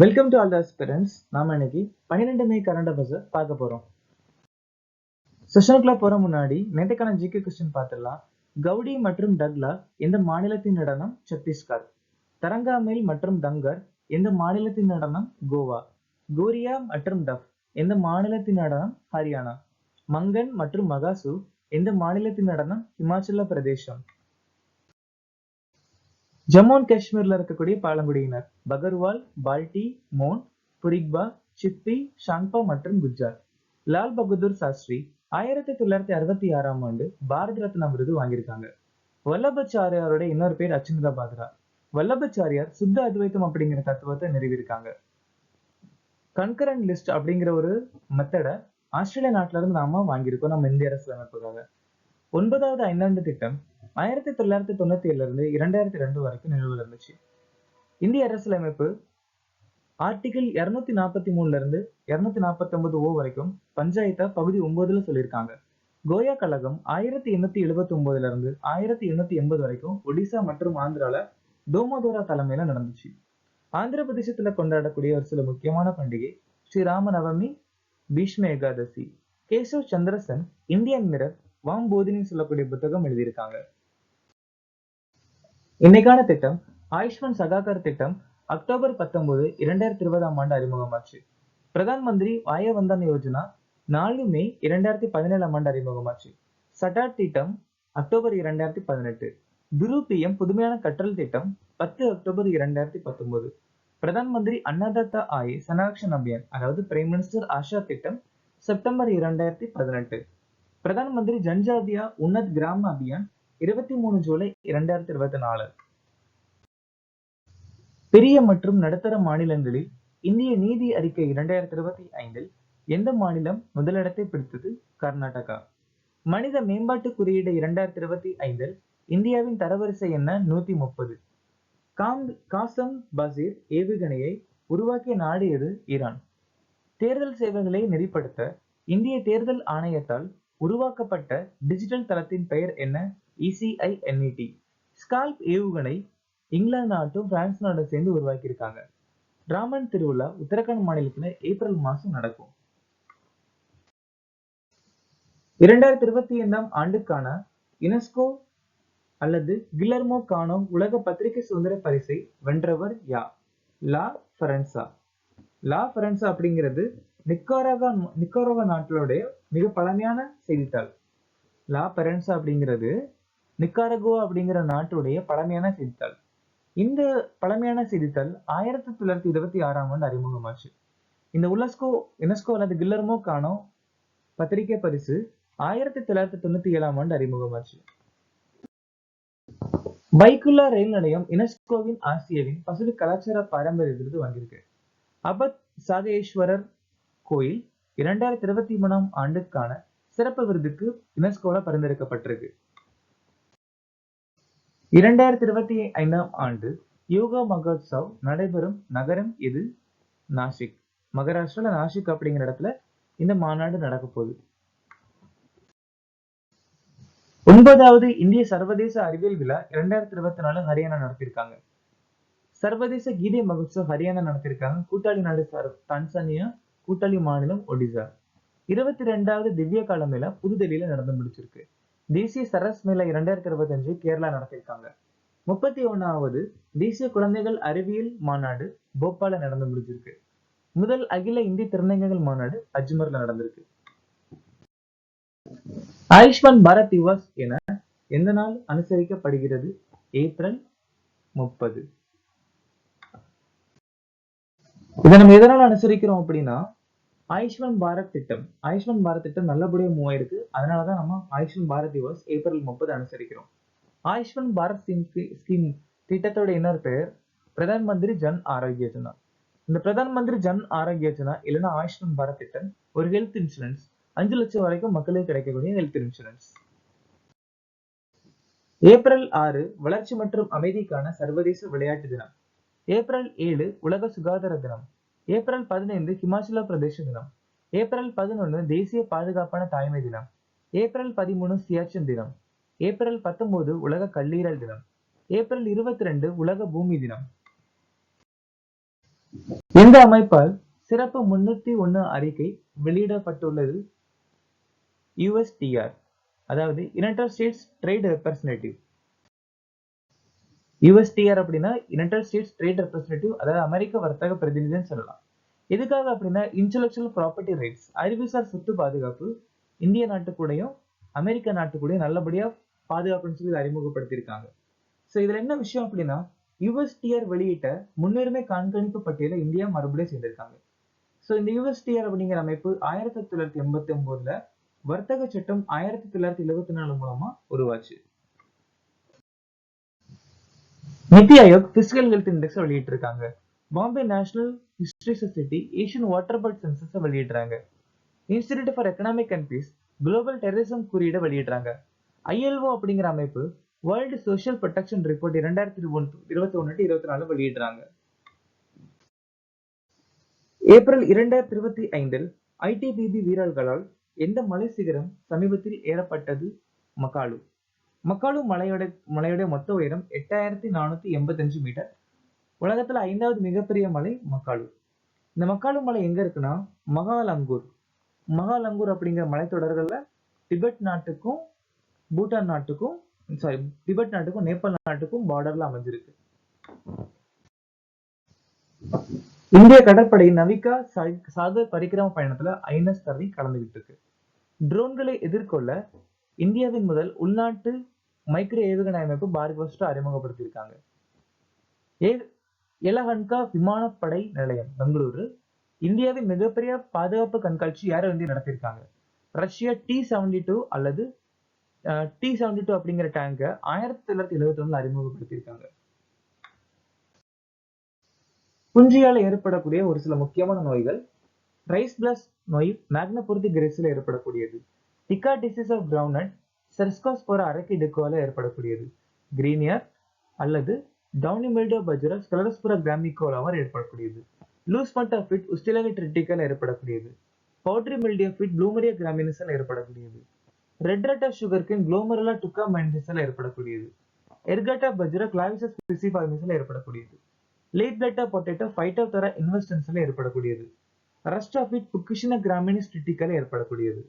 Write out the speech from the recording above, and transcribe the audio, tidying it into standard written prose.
Welcome to all the aspirants. நாம இன்னைக்கு 12 மே current affairs பார்க்க போறோம். செஷனுக்குள்ள போற முன்னாடி நேற்றுக்கான ஜிகே கொஸ்டின் பார்த்துடலாம். கவுடி மற்றும் டக்லா எந்த மாநிலத்தின் நடனம்? சத்தீஸ்கர். தரங்காமில் மற்றும் தங்கர் எந்த மாநிலத்தின் நடனம்? கோவா. கோரியா மற்றும் டப் எந்த மாநிலத்தின் நடனம்? ஹரியானா. மங்கன் மற்றும் மகாசு எந்த மாநிலத்தின் நடனம்? இமாச்சல பிரதேசம். ஜம்மு அண்ட் காஷ்மீர்ல இருக்கக்கூடிய பழங்குடியினர் பகர்வால், பால்டி, மோன், புரிக்பா, சிப்பி, ஷாங்பா மற்றும் குஜ்ஜார். லால் பகதூர் சாஸ்திரி 1966 பாரத ரத்னா விருது வாங்கியிருக்காங்க. வல்லபாச்சாரியாரோட இன்னொரு பேர் அச்சுதா பாத்ரா. வல்லபாச்சாரியார் சுத்த அத்வைத்தம் அப்படிங்கிற தத்துவத்தை நிறுவியிருக்காங்க. கன்கரண்ட் லிஸ்ட் அப்படிங்கிற ஒரு மெத்தடை ஆஸ்திரேலியா நாட்டுல இருந்து நாம வாங்கியிருக்கோம் நம்ம இந்திய அரசியலமைப்புக்காக. 9வது ஐந்தாண்டு திட்டம் 1997 இருந்து 2002 வரைக்கும் நிலுவையில் இருந்துச்சு. இந்திய அரசியலமைப்பு ஆர்டிகிள் 243 இருந்து 249 வரைக்கும் பஞ்சாயத்தா பகுதி 9ல சொல்லியிருக்காங்க. கோயா கழகம் 1879 இருந்து 1880 வரைக்கும் ஒடிசா மற்றும் ஆந்திரால தோமோதோரா தலைமையில நடந்துச்சு. ஆந்திர பிரதேசத்துல கொண்டாடக்கூடிய ஒரு சில முக்கியமான பண்டிகை ஸ்ரீராம நவமி, பீஷ்ம ஏகாதசி. கேசவ் சந்திரசன் இந்தியன் மிரர் வாம்போதினின்னு சொல்லக்கூடிய புத்தகம் எழுதியிருக்காங்க. இன்னைக்கான திட்டம் ஆயுஷ்மான் சகாகர் திட்டம் அக்டோபர் 19, 2020 அறிமுகமாச்சு. பிரதான் மந்திரி வாய வந்தன் யோஜனா 4 மே 2017 அறிமுகமாச்சு. சட்டாட் திட்டம் அக்டோபர் 2018. குரு பிஎம் புதுமையான கற்றல் திட்டம் 10 அக்டோபர் 2019. பிரதான் மந்திரி அன்னதாத்தா ஆயே சனாக்ஷன் அபியான் அதாவது பிரைம் மினிஸ்டர் ஆஷா திட்டம் செப்டம்பர் 2018. பிரதான் மந்திரி ஜன்ஜாதியா உன்னத் கிராம அபியான் 23 ஜூலை 2024. பெரிய மற்றும் நடுத்தர மாநிலங்களில் இந்திய நீதி அறிக்கை 2025 எந்த மாநிலம் முதலிடத்தை பிடித்தது? கர்நாடகா. மனித மேம்பாட்டு குறியீடு 2025 இந்தியாவின் தரவரிசை என்ன? 130. காசம் பசீர் ஏவுகணையை உருவாக்கிய நாடு எது? ஈரான். தேர்தல் சேவைகளை நெறிப்படுத்த இந்திய தேர்தல் ஆணையத்தால் உருவாக்கப்பட்ட டிஜிட்டல் தளத்தின் பெயர் என்ன? ECINET. ஸ்கால்ப் ஏவுகணை இங்கிலாந்து நாட்டும் பிரான்ஸ் நாடும் சேர்ந்து உருவாக்கியிருக்காங்க. ராமன் திருவிழா உத்தரகாண்ட் மாநிலத்துல ஏப்ரல் மாசம் நடக்கும். 2025 ஆண்டுக்கான யுனெஸ்கோ அல்லது கில்லர்மோ கானோ உலக பத்திரிகை சுதந்திர பரிசை வென்றவர் யார்? லா ஃபரன்சா. லா ஃபரன்சா அப்படிங்கிறது நிக்கோரகா நாட்டினுடைய மிக பழமையான செய்தித்தாள். லா ஃபரன்சா அப்படிங்கிறது நிக்காரகுவா அப்படிங்கிற நாட்டுடைய பழமையான செய்தித்தாள். இந்த பழமையான செய்தித்தாள் 1926 அறிமுகமாச்சு. இந்த யுனெஸ்கோ அல்லது கில்லர்மோ கானோ பத்திரிகை பரிசு 1997 அறிமுகமாச்சு. பைக்குல்லா ரயில் நிலையம் யுனெஸ்கோவின் ஆசியாவின் பசிபிக் கலாச்சார பாரம்பரிய விருது வாங்கியிருக்கு. அபத் சாகேஸ்வரர் கோயில் 2023 ஆண்டுக்கான சிறப்பு விருதுக்கு யுனெஸ்கோல பரிந்துரைக்கப்பட்டிருக்கு. 2025 ஆண்டு யோகா மகோத்சவ் நடைபெறும் நகரம் எது? நாசிக். மகாராஷ்டிரால நாசிக் அப்படிங்கிற இடத்துல இந்த மாநாடு நடக்க போகுது. 9வது இந்திய சர்வதேச அறிவியல் விழா 2024 ஹரியானா நடத்திருக்காங்க. சர்வதேச கீதை மகோத்சவ் ஹரியானா நடத்திருக்காங்க. கூட்டாளி நாடு தான்சானியா, கூட்டாளி மாநிலம் ஒடிசா. 22வது திவ்ய கால மேளா புதுடெல்லியில நடந்து முடிச்சிருக்கு. தேசிய சரஸ் மேளா 2025 கேரளா நடத்திருக்காங்க. 31வது தேசிய குழந்தைகள் அறிவியல் மாநாடு போபால்ல நடந்து முடிஞ்சிருக்கு. முதல் அகில இந்திய திருநங்கைகள் மாநாடு அஜ்மர்ல நடந்திருக்கு. ஆயுஷ்மான் பாரத் திவாஸ் என எந்த நாள் அனுசரிக்கப்படுகிறது? ஏப்ரல் 30. இதை நம்ம எதனால அனுசரிக்கிறோம் அப்படின்னா ஆயுஷ்மான் பாரத் திட்டம் நல்லபடியா மூவ் ஆயிருக்கு. அதனாலதான் நம்ம ஆயுஷ்மான் பாரத் திவாஸ் ஏப்ரல் 30 அனுசரிக்கிறோம். ஆயுஷ்மான் பாரத் ஸ்கீம் திட்டத்தோட இன்னொரு பெயர் பிரதான் மந்திரி ஜன் ஆரோக்கிய யோஜனா. இந்த பிரதான் மந்திரி ஜன் ஆரோக்கிய யோஜனா இல்லைன்னா ஆயுஷ்மான் பாரத் திட்டம் ஒரு ஹெல்த் இன்சூரன்ஸ். 5 லட்சம் வரைக்கும் மக்களுக்கு கிடைக்கக்கூடிய ஹெல்த் இன்சூரன்ஸ். ஏப்ரல் 6 வளர்ச்சி மற்றும் அமைதிக்கான சர்வதேச விளையாட்டு தினம். ஏப்ரல் 7 உலக சுகாதார தினம். ஏப்ரல் 15 ஹிமாச்சல பிரதேச தினம். ஏப்ரல் 11 தேசிய பாதுகாப்பான தாய்மை தினம். ஏப்ரல் 13 சியாச்சின் தினம். ஏப்ரல் 19 உலக கல்லீரல் தினம். ஏப்ரல் 22 உலக பூமி தினம். இந்த அமைப்பால் சிறப்பு 301 அறிக்கை வெளியிடப்பட்டுள்ளது. USTR, அதாவது United states trade representative. USTR அப்படின்னா யுனைடெட் ஸ்டேட்ஸ் ட்ரேட் ரெப்ரசன்டேட்டிவ், அதாவது அமெரிக்க வர்த்தக பிரதிநிதின்னு சொல்லலாம். எதுக்காக அப்படின்னா இன்டெலக்சுவல் ப்ராப்பர்ட்டி ரைட்ஸ், அறிவுசார் சொத்து பாதுகாப்பு இந்திய நாட்டுக்கூடயும் அமெரிக்க நாட்டுக்கூடயும் நல்லபடியா பாதுகாப்புன்னு சொல்லி அறிமுகப்படுத்தியிருக்காங்க. ஸோ இதுல என்ன விஷயம் அப்படின்னா USTR வெளியிட்ட முன்னுரிமை கண்காணிப்பு பட்டியல இந்தியா மறுபடியும் சேர்ந்திருக்காங்க. ஸோ இந்த USTR அப்படிங்கிற அமைப்பு 1989ல வர்த்தக சட்டம் 1974 மூலமா உருவாச்சு. NITI Aayog physical health index வெளியிட்டு இருக்காங்க. Bombay national history society Asian water bird census வெளியிடுறாங்க. Institute for economic and peace global terrorism குறியீடை வெளியிடுறாங்க. ILO அப்படிங்கிற அமைப்பு வேர்ல்டு சோஷியல் ப்ரொடெக்ஷன் ரிப்போர்ட் 2021-24 வெளியிடுறாங்க. ஏப்ரல் 2025 ITBP வீரர்களால் எந்த மலை சிகரம் சமீபத்தில் ஏறப்பட்டது? மக்காலு. மக்காலு மலையோட மொத்த உயரம் 8485 மீட்டர். உலகத்துல 5வது மிகப்பெரிய மலை மக்காலு. இந்த மக்காலு மலை எங்க இருக்குன்னா மகாலங்கூர். மகாலங்கூர் அப்படிங்கிற மலைத்தொடர்கள்ல திபெத் நாட்டுக்கும் பூட்டான் நாட்டுக்கும் திபெத் நாட்டுக்கும் நேபாள் நாட்டுக்கும் பார்டர்ல அமைஞ்சிருக்கு. இந்திய கடற்படை நவிகா சாகர் பரிக்கிரம பயணத்துல INS தரணி கலந்துகிட்டு இருக்கு. ட்ரோன்களை எதிர்கொள்ள இந்தியாவின் முதல் உள்நாட்டு மைக்ரோ ஏவுகணை அமைப்பு பார்கோஸ்டா அறிமுகப்படுத்தியிருக்காங்க. எலஹன்கா விமானப்படை நிலையம் பெங்களூரு இந்தியாவின் மிகப்பெரிய பாதுகாப்பு கண்காட்சி யாரை வந்து நடத்தியிருக்காங்க? ரஷ்யா T-72 அல்லது T-72 அப்படிங்கிற டேங்கை 1971 அறிமுகப்படுத்தியிருக்காங்க. குஞ்சியால ஏற்படக்கூடிய ஒரு சில முக்கியமான நோய்கள். ரைஸ் பிளஸ் நோய் மேக்னபொருத்தி கிரேசில ஏற்படக்கூடியது. Tikka disease of groundnut Cercospora அரக்கிடெக்கோல ஏற்படக்கூடியது. கிரீனியர் அல்லது டவுனி மில்டியோ பஜ்ரா ஸ்கலரோஸ்போரா கிராமிகோலாவால் ஏற்படக்கூடியது. Loose smut of wheat Ustilago ட்ரிட்டிக்கல் ஏற்படக்கூடியது. பவுட்ரி மில்டியோ ஃபிட் ப்ளூமரியா கிராமினிசல் ஏற்படக்கூடியது. Red rot of sugarcane Glomerella டுக்கா மைண்டிசல் ஏற்படக்கூடியது. எர்கட்டா பஜ்ரா கிளாவிசஸ் பிசிபார்மிசல் ஏற்படக்கூடியது. லேட் பிளட்டா பொட்டேட்டோ ஃபைட்டோப்தரா இன்வெஸ்டன்ஸ்ல ஏற்படக்கூடியது. Rust of wheat Puccinia graminis ட்ரிட்டிக்கல் ஏற்படக்கூடியது.